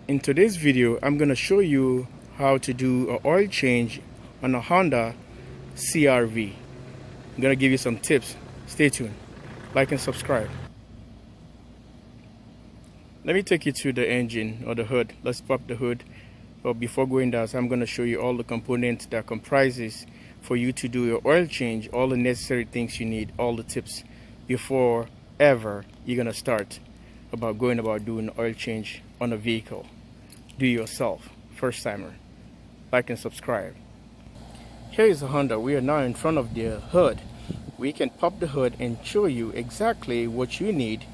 In today's video, I'm going to show you how to do an oil change on a Honda CR-V. I'm going to give you some tips. Stay tuned. Like and subscribe. Let me take you to the engine or the hood. Let's pop the hood. But before going down, I'm going to show you all the components that comprises for you to do your oil change, all the necessary things you need, all the tips before ever you're going to start going about doing oil change on a vehicle. Do yourself, first timer. Like and subscribe. Here is a Honda. We are now in front of the hood. We can pop the hood and show you exactly what you need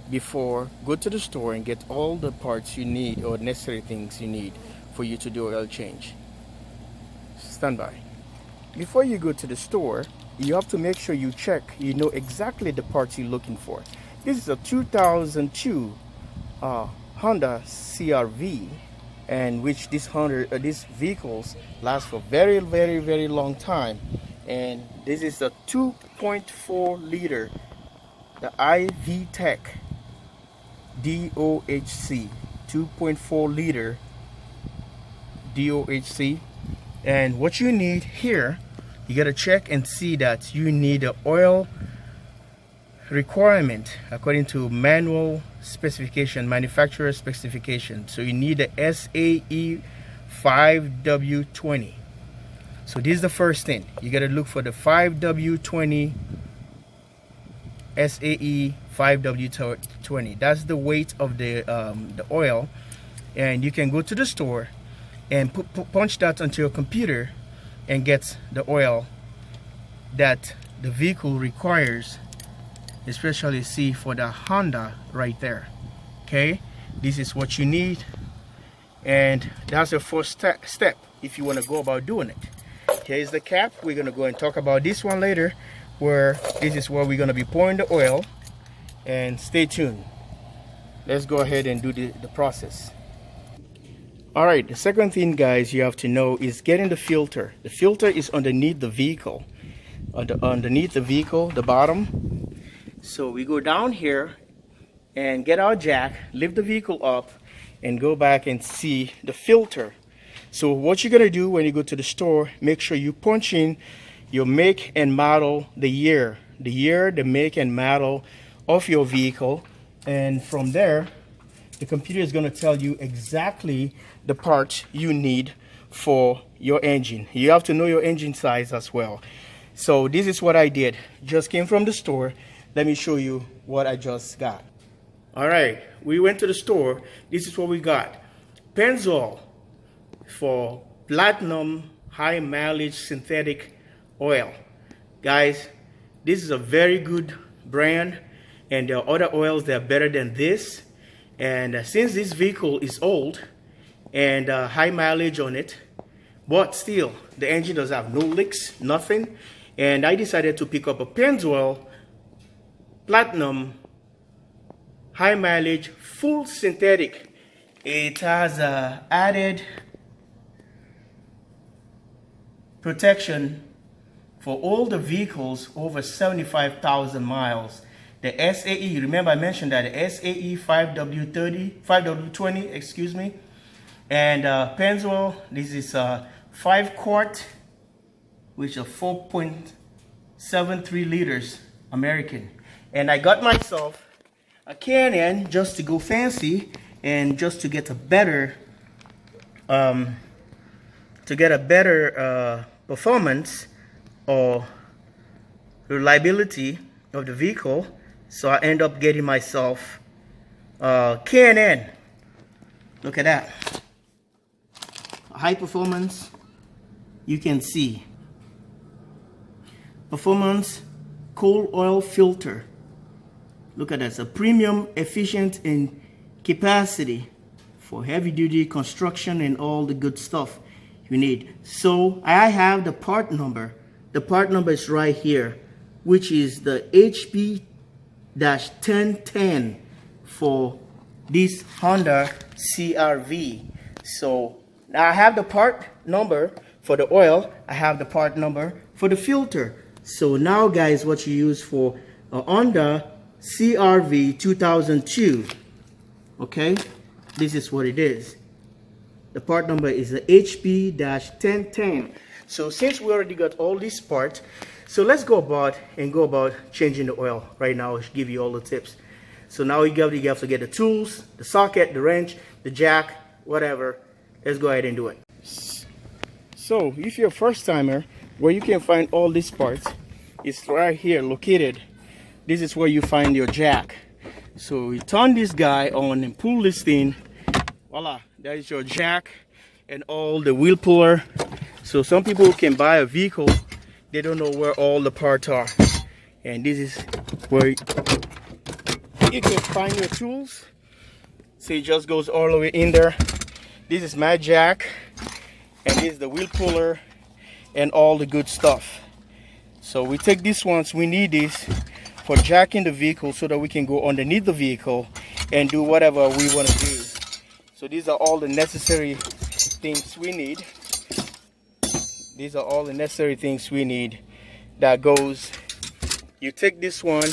before go to the store and get all the parts you need or necessary things you need for you to do oil change. Stand by. Before you go to the store, you have to make sure you check, you know exactly the parts you're looking for. This is a 2002 Honda CR-V, and which these vehicles last for very long time. And this is a 2.4 liter, the IV Tech DOHC 2.4 liter DOHC. And what you need here, you got to check and see that you need an oil requirement according to manual specification, manufacturer specification. So you need the SAE 5W20. So this is the first thing. You got to look for the 5W20 SAE 5W20. That's the weight of the oil. And you can go to the store and punch that onto your computer and get the oil that the vehicle requires, especially see for the Honda right there. Okay, this is what you need, and that's the first step if you want to go about doing it. Here's the cap. We're going to go and talk about this one later, where this is where we're going to be pouring the oil. And stay tuned. Let's go ahead and do the process. All right, the second thing, guys, you have to know is getting the filter. The filter is underneath the vehicle, underneath the vehicle, the bottom. So we go down here and get our jack, lift the vehicle up, and go back and see the filter. So what you're gonna do when you go to the store, make sure you punch in your make and model, the year, the make and model of your vehicle, and from there the computer is going to tell you exactly the parts you need for your engine. You have to know your engine size as well. So this is what I did. Just came from the store. Let me show you what I just got. All right, we went to the store. This is what we got. Pennzoil for platinum high mileage synthetic oil. Guys, this is a very good brand, and there are other oils that are better than this. And since this vehicle is old and high mileage on it, but still the engine does have no leaks, nothing, and I decided to pick up a Pennzoil platinum high mileage full synthetic. It has added protection for all the vehicles over 75,000 miles. The SAE, remember I mentioned that the SAE 5W20, excuse me. And Pennzoil, this is 5 quart, which is 4.73 liters American. And I got myself a Can-Am just to go fancy and just to get a better performance or reliability of the vehicle. So I end up getting myself Can-Am. Look at that. High performance, you can see. Performance coal oil filter. Look at that. It's a premium, efficient in capacity for heavy duty construction and all the good stuff you need. So I have the part number. The part number is right here, which is the HP-1010 for this Honda CR-V. So now I have the part number for the oil. I have the part number for the filter. So now, guys, what you use for a Honda CR-V 2002. Okay, this is what it is. The part number is the HP-1010. So since we already got all these parts, so let's go about changing the oil right now. I'll give you all the tips. So now you have to get the tools, the socket, the wrench, the jack, whatever. Let's go ahead and do it. So if you're a first timer, where you can find all these parts is right here located. This is where you find your jack. So you turn this guy on and pull this thing. Voila, that is your jack and all the wheel puller. So some people can buy a vehicle, they don't know where all the parts are. And this is where you can find your tools. So it just goes all the way in there. This is my jack, and this is the wheel puller and all the good stuff. So we take these ones, we need this for jacking the vehicle so that we can go underneath the vehicle and do whatever we want to do. So these are all the necessary things we need. These are all the necessary things we need. That goes, you take this one,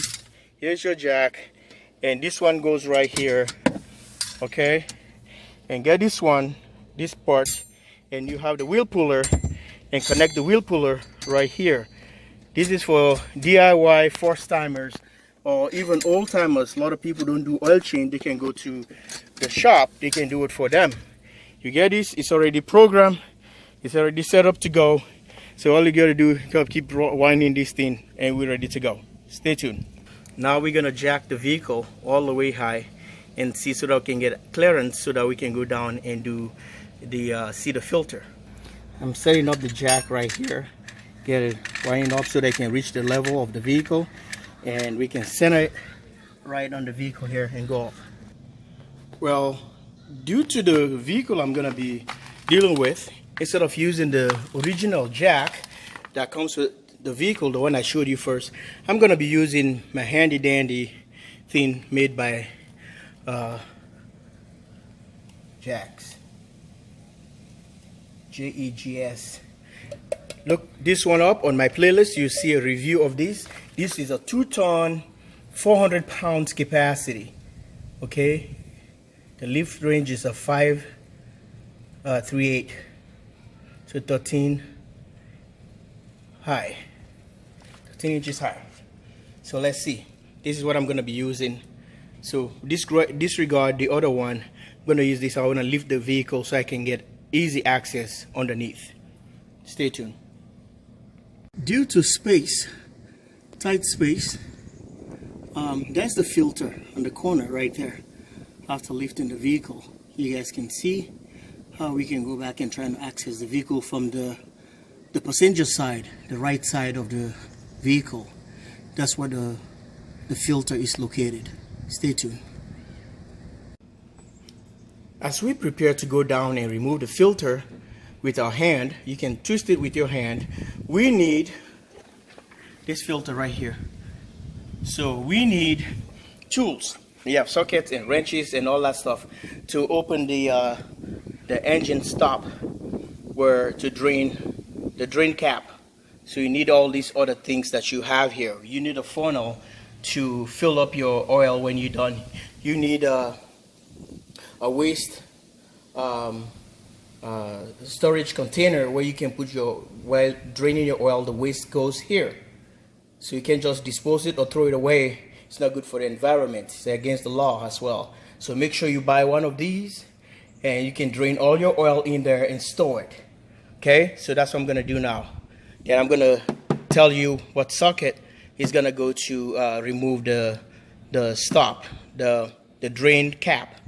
here's your jack, and this one goes right here, okay? And get this one, this part, and you have the wheel puller, and connect the wheel puller right here. This is for DIY first timers or even old timers. A lot of people don't do oil change. They can go to the shop, they can do it for them. You get this, it's already programmed, it's already set up to go. So all you gotta do is keep winding this thing and we're ready to go. Stay tuned. Now we're gonna jack the vehicle all the way high and see so that we can get clearance so that we can go down and do the see the filter. I'm setting up the jack right here. Get it winding up so they can reach the level of the vehicle, and we can center it right on the vehicle here and go up. Well, due to the vehicle I'm gonna be dealing with, instead of using the original jack that comes with the vehicle, the one I showed you first, I'm gonna be using my handy dandy thing made by Jacks, JEGS. Look this one up on my playlist, you see a review of this. This is a 2-ton 400 pounds capacity, okay? The lift range is a 5.38 to 13 high, 13 inches high. So let's see, this is what I'm going to be using. So disregard the other one. I'm going to use this. I want to lift the vehicle so I can get easy access underneath. Stay tuned. Due to space, tight space, that's the filter on the corner right there. After lifting the vehicle, you guys can see how we can go back and try and access the vehicle from the passenger side, the right side of the vehicle. That's where the filter is located. Stay tuned. As we prepare to go down and remove the filter with our hand, you can twist it with your hand. We need this filter right here. So we need tools. We have sockets and wrenches and all that stuff to open the engine stop, where to drain the drain cap. So you need all these other things that you have here. You need a funnel to fill up your oil when you're done. You need a waste storage container where you can put your, while draining your oil, the waste goes here. So you can't just dispose it or throw it away. It's not good for the environment. It's against the law as well. So make sure you buy one of these and you can drain all your oil in there and store it. Okay, so that's what I'm gonna do now. Then I'm gonna tell you what socket is gonna go to remove the stop, the drain cap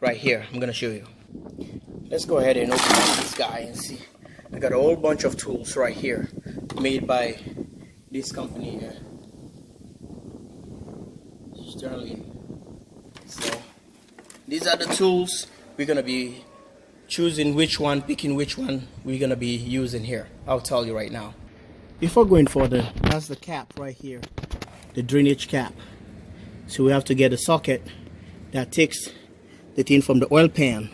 right here. I'm gonna show you. Let's go ahead and open up this guy and see. I got a whole bunch of tools right here made by this company here, Sterling. So these are the tools we're gonna be choosing which one, picking which one we're gonna be using here. I'll tell you right now. Before going further, that's the cap right here, the drainage cap. So we have to get a socket that takes the thing from the oil pan.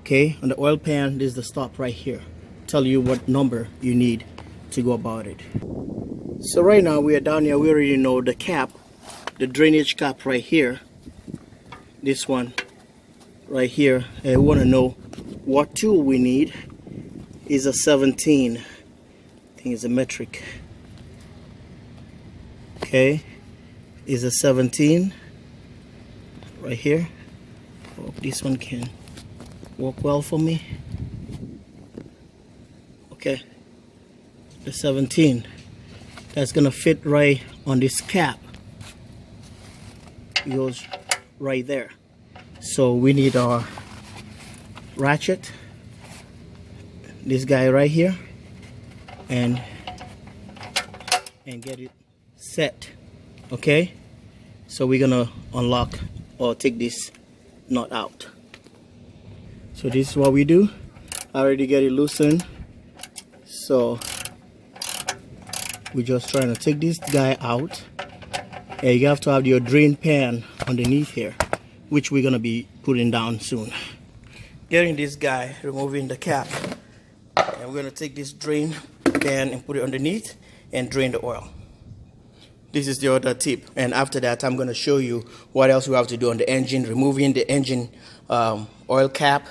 Okay, on the oil pan, this is the stop right here. Tell you what number you need to go about it. So right now we are down here. We already know the cap, the drainage cap right here. This one right here, and we want to know what tool we need. Is a 17. I think it's a metric. Okay, is a 17 right here. Hope this one can work well for me. Okay, the 17, that's gonna fit right on this cap. It goes right there. So we need our ratchet, this guy right here, and get it set. Okay, so we're gonna unlock or take this nut out. So this is what we do. I already get it loosened, so we're just trying to take this guy out. And you have to have your drain pan underneath here, which we're gonna be putting down soon. Getting this guy, removing the cap, and we're gonna take this drain pan and put it underneath and drain the oil. This is the other tip, and after that I'm gonna show you what else we have to do on the engine, removing the engine oil cap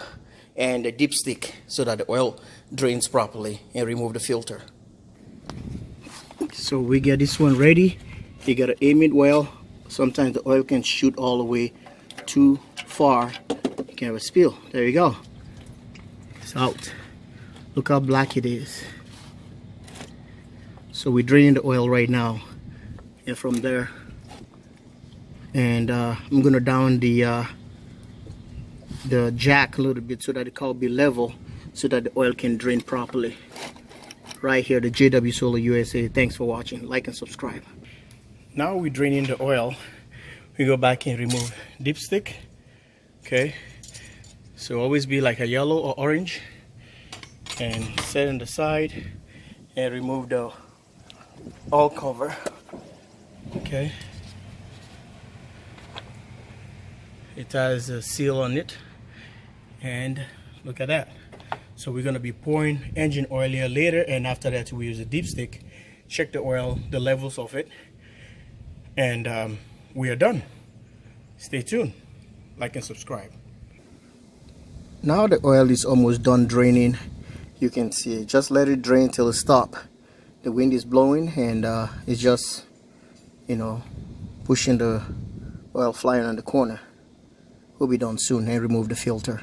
and the dipstick so that the oil drains properly, and remove the filter. So we get this one ready. You gotta aim it well. Sometimes the oil can shoot all the way too far. You can have a spill. There you go. It's out. Look how black it is. So we're draining the oil right now, and from there, and I'm gonna down the jack a little bit so that it can be level, so that the oil can drain properly. Right here, the jwsolarusa. Thanks for watching. Like and subscribe. Now we're draining the oil. We go back and remove dipstick. Okay, so always be like a yellow or orange, and set on the side and remove the oil cover. Okay, it has a seal on it, and look at that. So we're going to be pouring engine oil here later, and after that we use a dipstick, check the oil, the levels of it, and we are done. Stay tuned, like and subscribe. Now the oil is almost done draining. You can see it. Just let it drain till it stops. The wind is blowing, and it's just, you know, pushing the oil flying on the corner. We'll be done soon and remove the filter.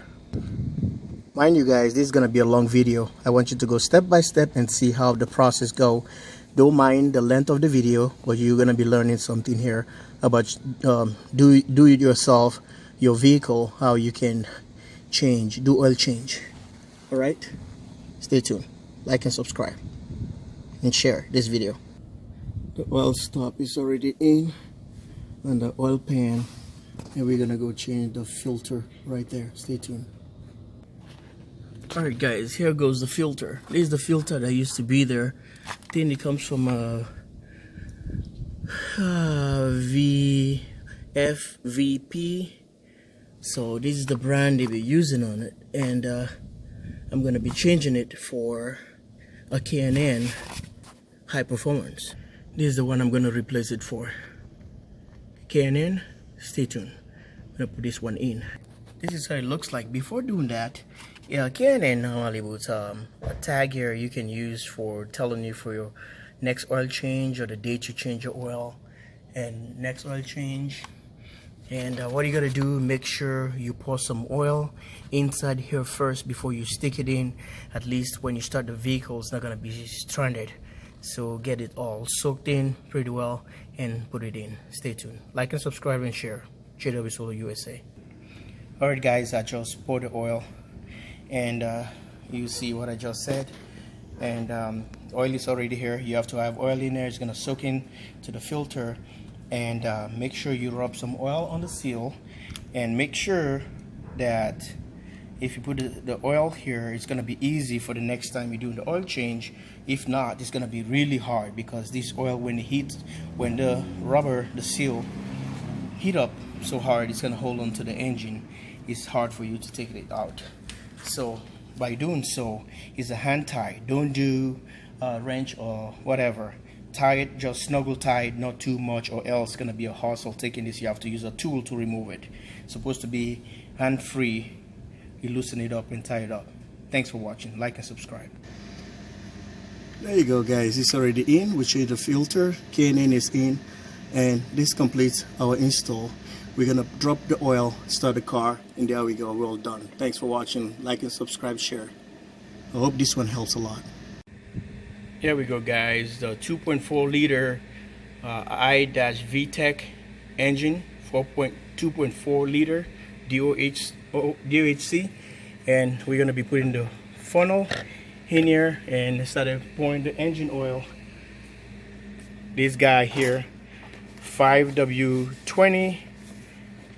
Mind you guys, this is gonna be a long video. I want you to go step by step and see how the process go. Don't mind the length of the video, but you're gonna be learning something here about do it yourself, your vehicle, how you can do oil change. All right, stay tuned, like and subscribe, and share this video. The oil stop is already in on the oil pan, and we're gonna go change the filter right there. Stay tuned. Alright guys, here goes the filter. This is the filter that used to be there. I think it comes from FVP. So this is the brand they be using on it, and I'm gonna be changing it for a K&N high performance. This is the one I'm gonna replace it for. K&N, stay tuned. I'm gonna put this one in. This is how it looks like. Before doing that, yeah, K&N normally puts a tag here you can use for telling you for your next oil change, or the date you change your oil, and next oil change. And what you gotta do, make sure you pour some oil inside here first before you stick it in. At least when you start the vehicle, it's not gonna be stranded. So get it all soaked in pretty well and put it in. Stay tuned. Like and subscribe and share. jwsolarusa. Alright guys, I just poured the oil, and you see what I just said, and oil is already here. You have to have oil in there. It's gonna soak in to the filter, and make sure you rub some oil on the seal, and make sure that if you put the oil here, it's gonna be easy for the next time you do the oil change. If not, it's gonna be really hard, because this oil, when it heats, when the rubber, the seal heat up so hard, it's gonna hold on to the engine. It's hard for you to take it out. So by doing so, it's a hand tie. Don't do a wrench or whatever. Tie it, just snuggle tight, not too much, or else it's gonna be a hassle taking this. You have to use a tool to remove it. It's supposed to be hand-free, you loosen it up and tie it up. Thanks for watching. Like and subscribe. There you go, guys. It's already in. We changed the filter. K&N is in, and this completes our install. We're gonna drop the oil, start the car, and there we go. We're all done. Thanks for watching. Like and subscribe, share. I hope this one helps a lot. Here we go, guys. The 2.4 liter I-VTEC engine, 2.4 liter DOHC, and we're gonna be putting the funnel in here and started pouring the engine oil. This guy here, 5W20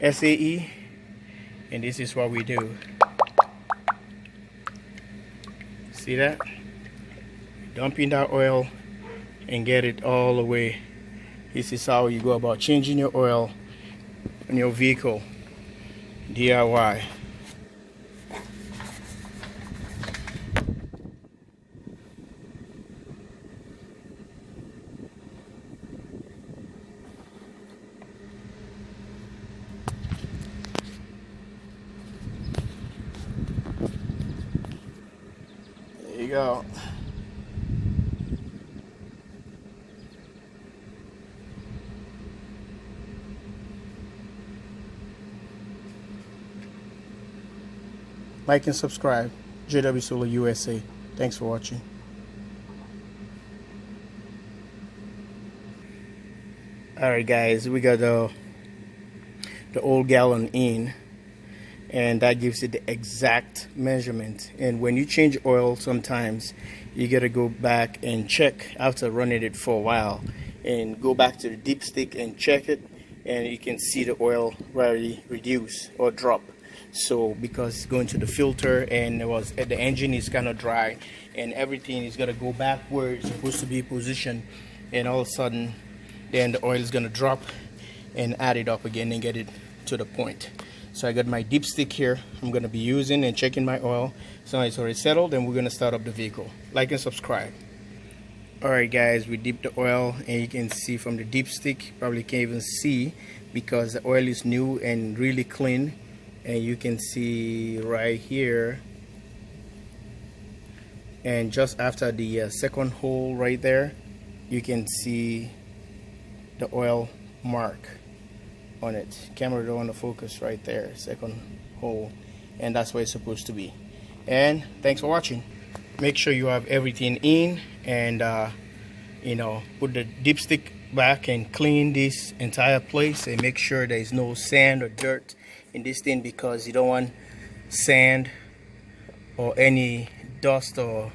SAE, and this is what we do. See that? Dumping that oil and get it all the way. This is how you go about changing your oil in your vehicle, DIY. There you go. Like and subscribe. jwsolarusa. Thanks for watching. Alright, guys, we got the old gallon in, and that gives it the exact measurement. And when you change oil, sometimes you gotta go back and check after running it for a while, and go back to the dipstick and check it, and you can see the oil really reduce or drop. So because it's going to the filter and the engine is kind of dry, and everything is gonna go back where it's supposed to be positioned, and all of a sudden then the oil is gonna drop, and add it up again and get it to the point. So I got my dipstick here I'm gonna be using and checking my oil. So it's already settled, and we're gonna start up the vehicle. Like and subscribe. Alright, guys, we dipped the oil, and you can see from the dipstick, probably can't even see because the oil is new and really clean. And you can see right here, and just after the second hole right there, you can see the oil mark on it. Camera don't want to focus right there, second hole, and that's where it's supposed to be. And thanks for watching. Make sure you have everything in, and you know, put the dipstick back and clean this entire place, and make sure there is no sand or dirt in this thing, because you don't want sand or any dust or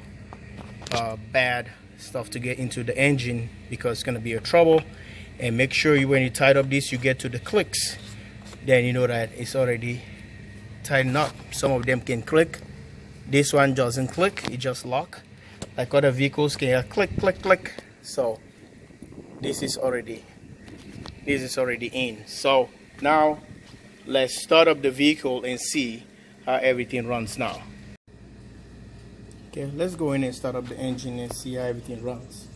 bad stuff to get into the engine, because it's going to be a trouble. And make sure you, when you tied up this, you get to the clicks, then you know that it's already tightened up. Some of them can click, this one doesn't click, it just lock. Like other vehicles can click click click. So this is already in. So now let's start up the vehicle and see how everything runs now. Okay, let's go in and start up the engine and see how everything runs.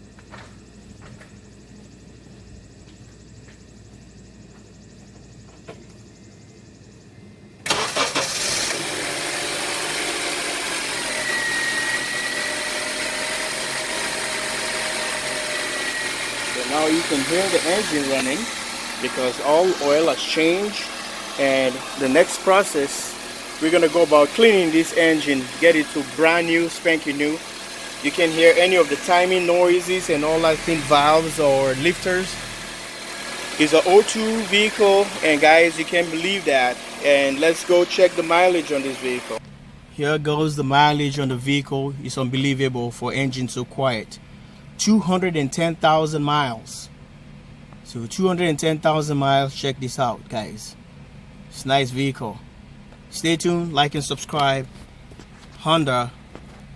So now you can hear the engine running because all oil has changed. And the next process, we're gonna go about cleaning this engine, get it to brand new, spanking new. You can hear any of the timing noises and all that thing, valves or lifters. It's an O2 vehicle, and guys, you can't believe that. And let's go check the mileage on this vehicle. Here goes the mileage on the vehicle. It's unbelievable for engine so quiet. 210,000 miles. So 210,000 miles. Check this out, guys. It's a nice vehicle. Stay tuned, like and subscribe. Honda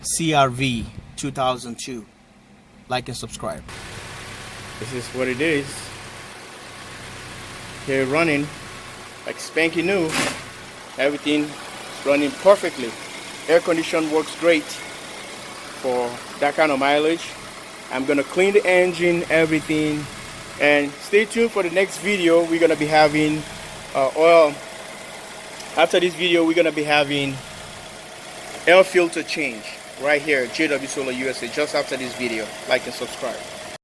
CR-V 2002. Like and subscribe. This is what it is. Here running like spanking new. Everything is running perfectly. Air condition works great for that kind of mileage. I'm gonna clean the engine, everything, and stay tuned for the next video. We're gonna be having oil After this video, we're gonna be having air filter change right here at JW Solar USA just after this video. Like and subscribe.